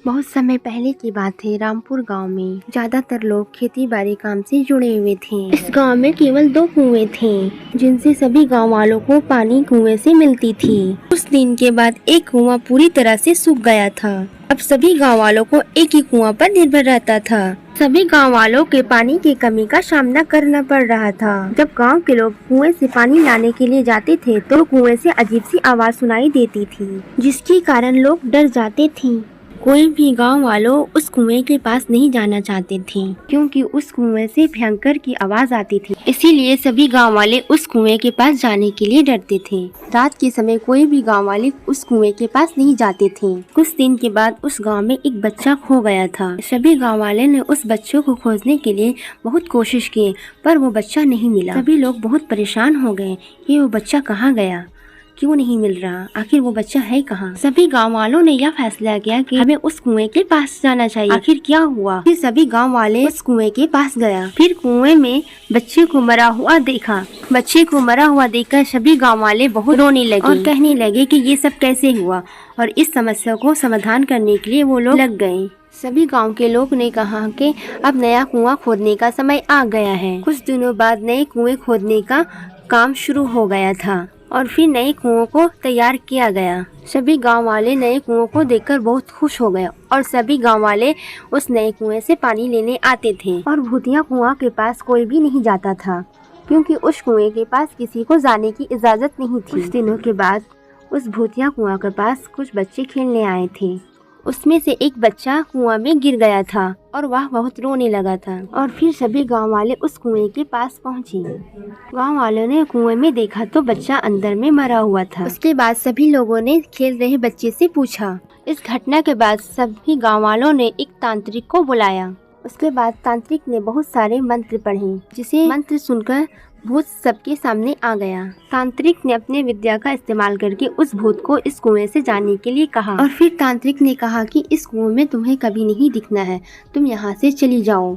बहुत समय पहले की बात है। रामपुर गांव में ज्यादातर लोग खेती बाड़ी काम से जुड़े हुए थे। इस गांव में केवल 2 कुएं थे जिनसे सभी गांव वालों को पानी कुएं से मिलती थी। कुछ दिन के बाद एक कुआं पूरी तरह से सूख गया था। अब सभी गांव वालों को एक ही कुआं पर निर्भर रहता था। सभी गांव वालों के पानी की कमी का सामना करना पड़ रहा था। जब गांव के लोग कुएं से पानी लाने के लिए जाते थे तो कुएं से अजीब सी आवाज सुनाई देती थी, जिसके कारण लोग डर जाते थे। कोई भी गांव वालों उस कुएं के पास नहीं जाना चाहते थे क्योंकि उस कुएं से भयंकर की आवाज आती थी। इसीलिए सभी गांव वाले उस कुएं के पास जाने के लिए डरते थे। रात के समय कोई भी गांव वाले उस कुएं के पास नहीं जाते थे। कुछ दिन के बाद उस गांव में एक बच्चा खो गया था। सभी गांव वाले ने उस बच्चे को खोजने के लिए बहुत कोशिश की, पर वो बच्चा नहीं मिला। सभी लोग बहुत परेशान हो गए कि वो बच्चा कहाँ गया, क्यों नहीं मिल रहा, आखिर वो बच्चा है कहाँ। सभी गांव वालों ने यह फैसला किया कि हमें उस कुएं के पास जाना चाहिए। आखिर क्या हुआ? फिर सभी गांव वाले उस कुएं के पास गया। फिर कुएं में बच्चे को मरा हुआ देखा। बच्चे को मरा हुआ देखकर सभी गांव वाले बहुत रोने लगे और कहने लगे कि ये सब कैसे हुआ, और इस समस्या को समाधान करने के लिए वो लोग लग गए। सभी गांव के लोग ने कहा कि अब नया कुआं खोदने का समय आ गया है। कुछ दिनों बाद नए कुएं खोदने का काम शुरू हो गया था और फिर नए कुओं को तैयार किया गया। सभी गांव वाले नए कुओं को देखकर बहुत खुश हो गए और सभी गांव वाले उस नए कुएं से पानी लेने आते थे। और भूतिया कुआं के पास कोई भी नहीं जाता था क्योंकि उस कुएं के पास किसी को जाने की इजाजत नहीं थी। कुछ दिनों के बाद उस भूतिया कुआं के पास कुछ बच्चे खेलने आए थे। उसमें से एक बच्चा कुआं में गिर गया था और वह बहुत रोने लगा था। और फिर सभी गांव वाले उस कुएं के पास पहुंचे। गांव वालों ने कुएं में देखा तो बच्चा अंदर में मरा हुआ था। उसके बाद सभी लोगों ने खेल रहे बच्चे से पूछा। इस घटना के बाद सभी गांव वालों ने एक तांत्रिक को बुलाया। उसके बाद तांत्रिक ने बहुत सारे मंत्र पढ़े, जिसे मंत्र सुनकर भूत सबके सामने आ गया। तांत्रिक ने अपने विद्या का इस्तेमाल करके उस भूत को इस कुएं से जाने के लिए कहा और फिर तांत्रिक ने कहा कि इस कुएं में तुम्हें कभी नहीं दिखना है, तुम यहाँ से चली जाओ।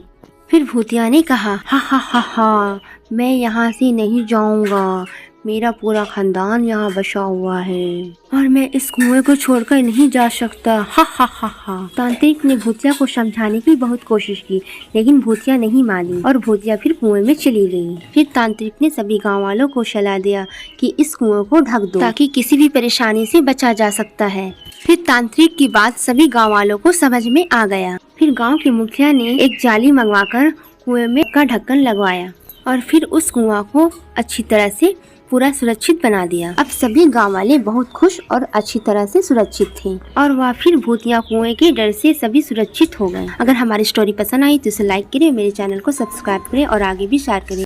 फिर भूतिया ने कहा, हा हा हा हा, मैं यहाँ से नहीं जाऊँगा, मेरा पूरा खानदान यहाँ बसा हुआ है और मैं इस कुएं को छोड़कर नहीं जा सकता, हा हा हा हा। तांत्रिक ने भूतिया को समझाने की बहुत कोशिश की, लेकिन भूतिया नहीं मानी और भूतिया फिर कुएं में चली गई। फिर तांत्रिक ने सभी गांव वालों को सलाह दिया कि इस कुएं को ढक दो ताकि किसी भी परेशानी से बचा जा सकता है। फिर तांत्रिक की बात सभी गाँव वालों को समझ में आ गया। फिर गाँव के मुखिया ने एक जाली मंगवाकर कुएं में का ढक्कन लगवाया और फिर उस कुआं को अच्छी तरह से पूरा सुरक्षित बना दिया। अब सभी गांव वाले बहुत खुश और अच्छी तरह से सुरक्षित थे और वह फिर भूतिया कुएं के डर से सभी सुरक्षित हो गए। अगर हमारी स्टोरी पसंद आई तो इसे लाइक करें, मेरे चैनल को सब्सक्राइब करें और आगे भी शेयर करें।